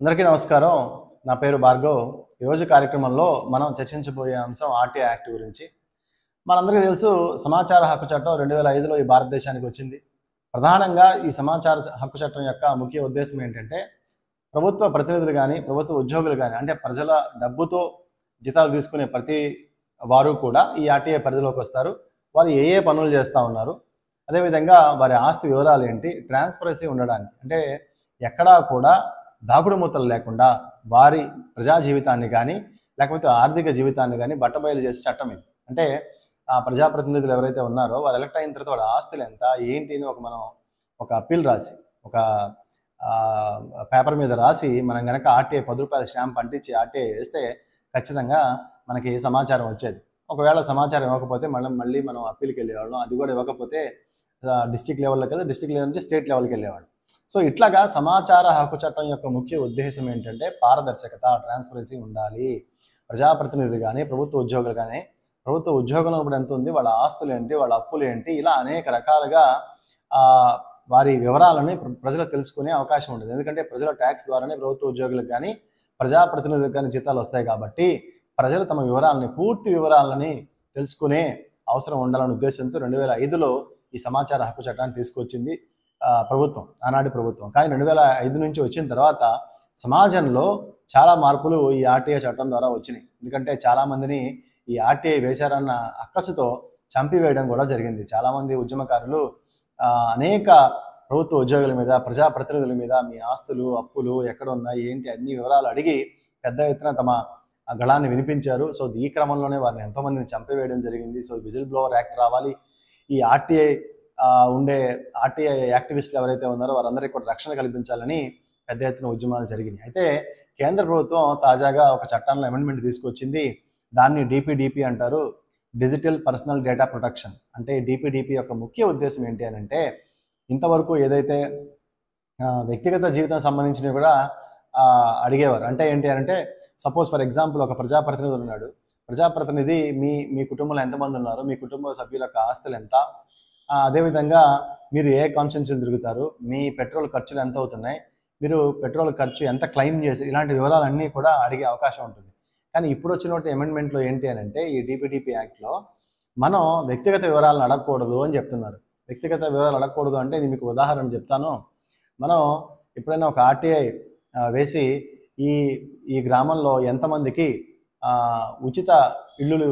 అందరికీ నమస్కారం. నా పేరు భార్గవ్. ఈరోజు కార్యక్రమంలో మనం చర్చించబోయే అంశం ఆర్టీఐ యాక్ట్ గురించి. మనందరికీ తెలుసు, సమాచార హక్కు చట్టం 2005లో ఈ భారతదేశానికి వచ్చింది. ప్రధానంగా ఈ సమాచార హక్కు చట్టం యొక్క ముఖ్య ఉద్దేశం ఏంటంటే, ప్రభుత్వ ప్రతినిధులు కానీ, ప్రభుత్వ ఉద్యోగులు కానీ, అంటే ప్రజల డబ్బుతో జీతాలు తీసుకునే ప్రతి వారు కూడా ఈ ఆర్టీఐ పరిధిలోకి వస్తారు. వారు ఏ ఏ పనులు చేస్తూ ఉన్నారు, అదేవిధంగా వారి ఆస్తి వివరాలు ఏంటి, ట్రాన్స్పరెన్సీ ఉండడానికి, అంటే ఎక్కడా కూడా దాగుడు మూతలు లేకుండా వారి ప్రజా జీవితాన్ని కానీ లేకపోతే ఆర్థిక జీవితాన్ని కానీ బట్టబయలు చేసే చట్టం ఇది. అంటే ఆ ప్రజాప్రతినిధులు ఎవరైతే ఉన్నారో వారు ఎలక్ట్ అయిన తర్వాత వాడి ఆస్తులు ఎంత ఏంటి అని మనం ఒక అప్పీల్ రాసి ఒక పేపర్ మీద రాసి మనం కనుక ఆర్టీఐ 10 రూపాయల స్టాంప్ అంటించి ఆర్టీఐ వేస్తే ఖచ్చితంగా మనకి సమాచారం వచ్చేది. ఒకవేళ సమాచారం ఇవ్వకపోతే మళ్ళీ మనం అప్పీల్కి వెళ్ళేవాళ్ళం. అది కూడా ఇవ్వకపోతే డిస్టిక్ లెవెల్లో కదా, డిస్టిక్ లెవెల్ నుంచి స్టేట్ లెవెల్కి వెళ్ళేవాళ్ళు. సో ఇట్లాగా సమాచార హక్కు చట్టం యొక్క ముఖ్య ఉద్దేశం ఏంటంటే పారదర్శకత, ట్రాన్స్పరెన్సీ ఉండాలి. ప్రజాప్రతినిధులు కానీ, ప్రభుత్వ ఉద్యోగులు కానీ, ప్రభుత్వ ఉద్యోగంలో ఇప్పుడు ఎంత ఉంది, వాళ్ళ ఆస్తులు ఏంటి, వాళ్ళ అప్పులు ఏంటి, ఇలా అనేక రకాలుగా వారి వివరాలని ప్రజలకు తెలుసుకునే అవకాశం ఉండదు. ఎందుకంటే ప్రజల ట్యాక్స్ ద్వారానే ప్రభుత్వ ఉద్యోగులకు కానీ ప్రజాప్రతినిధులకు కానీ జీతాలు వస్తాయి. కాబట్టి ప్రజలు తమ వివరాలని, పూర్తి వివరాలని తెలుసుకునే అవసరం ఉండాలనే ఉద్దేశంతో 2005లో ఈ సమాచార హక్కు చట్టాన్ని తీసుకొచ్చింది ప్రభుత్వం, ఆనాటి ప్రభుత్వం. కానీ 2005 నుంచి వచ్చిన తర్వాత సమాజంలో చాలా మార్పులు ఈ ఆర్టీఐ చట్టం ద్వారా వచ్చినాయి. ఎందుకంటే చాలామందిని ఈ ఆర్టీఐ వేశారన్న అక్కసుతో చంపివేయడం కూడా జరిగింది. చాలామంది ఉద్యమకారులు అనేక ప్రభుత్వ ఉద్యోగుల మీద, ప్రజాప్రతినిధుల మీద మీ ఆస్తులు, అప్పులు ఎక్కడ ఉన్నాయి, ఏంటి అన్ని వివరాలు అడిగి పెద్ద ఎత్తున తమ గళాన్ని వినిపించారు. సో ఈ క్రమంలోనే వారిని ఎంతోమందిని చంపివేయడం జరిగింది. సో విజిల్ బ్లోవర్ యాక్ట్ రావాలి, ఈ ఆర్టీఐ ఆర్టీఐ యాక్టివిస్టులు ఎవరైతే ఉన్నారో వారందరికీ కూడా రక్షణ కల్పించాలని పెద్ద ఎత్తున ఉద్యమాలు జరిగినాయి. అయితే కేంద్ర ప్రభుత్వం తాజాగా ఒక చట్టంలో అమెండ్మెంట్ తీసుకొచ్చింది. దాన్ని డిపిడిపి అంటారు, డిజిటల్ పర్సనల్ డేటా ప్రొటెక్షన్. అంటే డిపిడిపి యొక్క ముఖ్య ఉద్దేశం ఏంటి అని అంటే, ఇంతవరకు ఏదైతే వ్యక్తిగత జీవితం సంబంధించినవి కూడా అడిగేవారు. అంటే ఏంటి అని అంటే, సపోజ్ ఫర్ ఎగ్జాంపుల్ ఒక ప్రజాప్రతినిధి ఉన్నాడు. ప్రజాప్రతినిధి మీ కుటుంబంలో ఎంతమంది ఉన్నారు, మీ కుటుంబ సభ్యుల యొక్క ఆస్తులు ఎంత, అదేవిధంగా మీరు ఏ కాన్స్టిట్యున్సీలు తిరుగుతారు, మీ పెట్రోల్ ఖర్చులు ఎంత అవుతున్నాయి, మీరు పెట్రోల్ ఖర్చు ఎంత క్లెయిమ్ చేసి, ఇలాంటి వివరాలన్నీ కూడా అడిగే అవకాశం ఉంటుంది. కానీ ఇప్పుడు వచ్చినటువంటి అమెండ్మెంట్లో ఏంటి అని అంటే, ఈ డిపిడిపి యాక్ట్లో మనం వ్యక్తిగత వివరాలను అడగకూడదు అని చెప్తున్నారు. వ్యక్తిగత వివరాలు అడగకూడదు అంటే ఇది మీకు ఉదాహరణ చెప్తాను. మనం ఎప్పుడైనా ఒక ఆర్టీఐ వేసి ఈ గ్రామంలో ఎంతమందికి ఉచిత ఇళ్ళు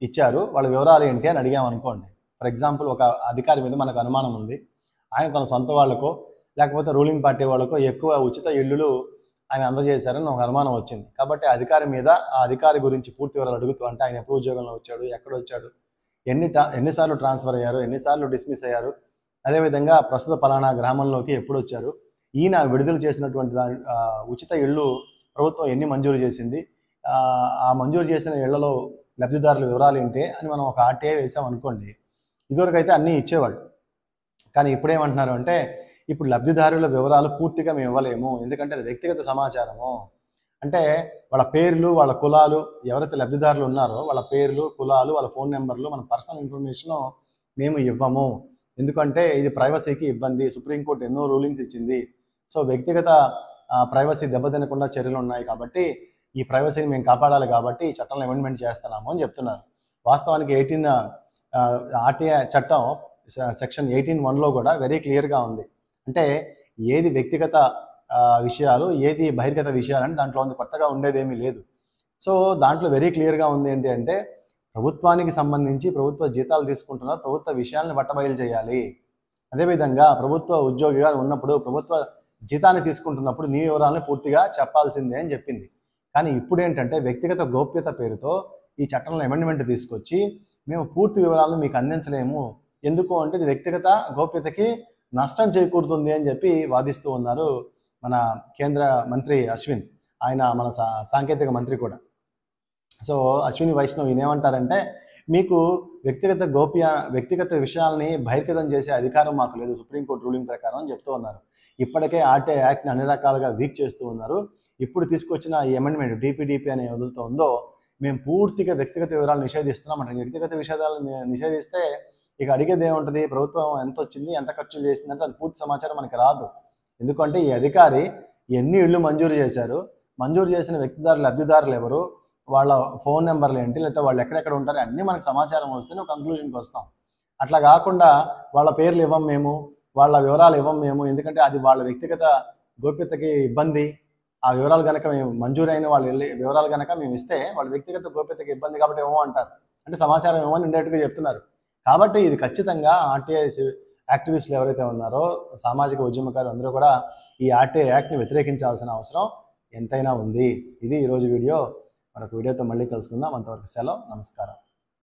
ఇచ్చారు, వాళ్ళ వివరాలు ఏంటి అని అడిగామనుకోండి. ఫర్ ఎగ్జాంపుల్ ఒక అధికారి మీద మనకు అనుమానం ఉంది, ఆయన తన సొంత వాళ్ళకో లేకపోతే రూలింగ్ పార్టీ వాళ్ళకో ఎక్కువ ఉచిత ఇళ్ళు ఆయన అందజేశారని ఒక అనుమానం వచ్చింది. కాబట్టి అధికారి మీద, ఆ అధికారి గురించి పూర్తి వివరాలు అడుగుతూ, అంటే ఆయన ఎప్పుడు ఉద్యోగంలో వచ్చాడు, ఎక్కడ వచ్చాడు, ఎన్నిసార్లు ట్రాన్స్ఫర్ అయ్యారు, ఎన్నిసార్లు డిస్మిస్ అయ్యారు, అదేవిధంగా ప్రస్తుత పలానా గ్రామంలోకి ఎప్పుడు వచ్చారు, ఈయన విడుదల చేసినటువంటి ఉచిత ఇళ్ళు ప్రభుత్వం ఎన్ని మంజూరు చేసింది, ఆ మంజూరు చేసిన ఇళ్లలో లబ్ధిదారుల వివరాలు ఏంటి అని మనం ఒక ఆర్టీఐ వేసాం అనుకోండి. ఇదివరకు అయితే అన్నీ ఇచ్చేవాళ్ళు. కానీ ఇప్పుడు ఏమంటున్నారు అంటే, ఇప్పుడు లబ్ధిదారుల వివరాలు పూర్తిగా మేము ఇవ్వలేము, ఎందుకంటే అది వ్యక్తిగత సమాచారము. అంటే వాళ్ళ పేర్లు, వాళ్ళ కులాలు, ఎవరైతే లబ్ధిదారులు ఉన్నారో వాళ్ళ పేర్లు, కులాలు, వాళ్ళ ఫోన్ నెంబర్లు, మన పర్సనల్ ఇన్ఫర్మేషను మేము ఇవ్వము. ఎందుకంటే ఇది ప్రైవసీకి ఇబ్బంది. సుప్రీంకోర్టు ఎన్నో రూలింగ్స్ ఇచ్చింది. సో వ్యక్తిగత ప్రైవసీ దెబ్బతినకుండా చర్యలు ఉన్నాయి. కాబట్టి ఈ ప్రైవసీని మేము కాపాడాలి, కాబట్టి ఈ చట్టంలో అమెండ్మెంట్ చేస్తున్నాము అని చెప్తున్నారు. వాస్తవానికి ఆర్టీఐ చట్టం సెక్షన్ 18(1)లో కూడా వెరీ క్లియర్గా ఉంది. అంటే ఏది వ్యక్తిగత విషయాలు, ఏది బహిర్గత విషయాలు అని దాంట్లో ఉంది. కొత్తగా ఉండేదేమీ లేదు. సో దాంట్లో వెరీ క్లియర్గా ఉంది ఏంటి అంటే, ప్రభుత్వానికి సంబంధించి ప్రభుత్వ జీతాలు తీసుకుంటున్నారు, ప్రభుత్వ విషయాలను బట్టబయలు చేయాలి. అదేవిధంగా ప్రభుత్వ ఉద్యోగిగా ఉన్నప్పుడు, ప్రభుత్వ జీతాన్ని తీసుకుంటున్నప్పుడు నీ వివరాలను పూర్తిగా చెప్పాల్సిందే అని చెప్పింది. కానీ ఇప్పుడు ఏంటంటే, వ్యక్తిగత గోప్యత పేరుతో ఈ చట్టంలో అమెండ్మెంట్ తీసుకొచ్చి మేము పూర్తి వివరాలను మీకు అందించలేము, ఎందుకు అంటే ఇది వ్యక్తిగత గోప్యతకి నష్టం చేకూరుతుంది అని చెప్పి వాదిస్తూ ఉన్నారు మన కేంద్ర మంత్రి అశ్విన్. ఆయన మన సాంకేతిక మంత్రి కూడా. సో అశ్విని వైష్ణవ్ ఈయన ఏమంటారంటే, మీకు వ్యక్తిగత విషయాల్ని బహిర్గతం చేసే అధికారం మాకు లేదు సుప్రీంకోర్టు రూలింగ్ ప్రకారం అని చెప్తూ ఉన్నారు. ఇప్పటికే ఆర్టీఐ యాక్ట్ని అన్ని రకాలుగా వీక్ చేస్తూ ఉన్నారు. ఇప్పుడు తీసుకొచ్చిన ఈ అమెండ్మెంట్ డిపిడిపి అనే వదులుతూ ఉందో, మేము పూర్తిగా వ్యక్తిగత వివరాలు నిషేధిస్తున్నామంటే, వ్యక్తిగత విషయాలను నిషేధిస్తే ఇక అడిగేది ఏముంటుంది, ప్రభుత్వం ఎంత వచ్చింది, ఎంత ఖర్చు చేసిందంటే దాని పూర్తి సమాచారం మనకి రాదు. ఎందుకంటే ఈ అధికారి ఎన్ని ఇళ్ళు మంజూరు చేశారు, మంజూరు చేసిన వ్యక్తిదారులు లబ్ధిదారులు ఎవరు, వాళ్ళ ఫోన్ నెంబర్లు ఏంటి, లేకపోతే వాళ్ళు ఎక్కడెక్కడ ఉంటారు అన్నీ మనకు సమాచారం వస్తేనే ఒక కంక్లూజన్కి వస్తాం. అట్లా కాకుండా వాళ్ళ పేర్లు ఇవ్వం మేము, వాళ్ళ వివరాలు ఇవ్వం మేము, ఎందుకంటే అది వాళ్ళ వ్యక్తిగత గోప్యతకి ఇబ్బంది. ఆ వివరాలు కనుక మేము మంజూరైన వాళ్ళు వివరాలు కనుక మేము ఇస్తే వాళ్ళ వ్యక్తిగత గోప్యతకి ఇబ్బంది కాబట్టి ఏమో అంటారు. అంటే సమాచారం ఏమో అని ఇండైరెక్ట్గా చెప్తున్నారు. కాబట్టి ఇది ఖచ్చితంగా ఆర్టీఐ యాక్టివిస్టులు ఎవరైతే ఉన్నారో, సామాజిక ఉద్యమకారులు అందరూ కూడా ఈ ఆర్టీఐ యాక్ట్ని వ్యతిరేకించాల్సిన అవసరం ఎంతైనా ఉంది. ఇది ఈరోజు వీడియో. మరొక వీడియోతో మళ్ళీ కలుసుకుందాం. అంతవరకు సెలవు. నమస్కారం.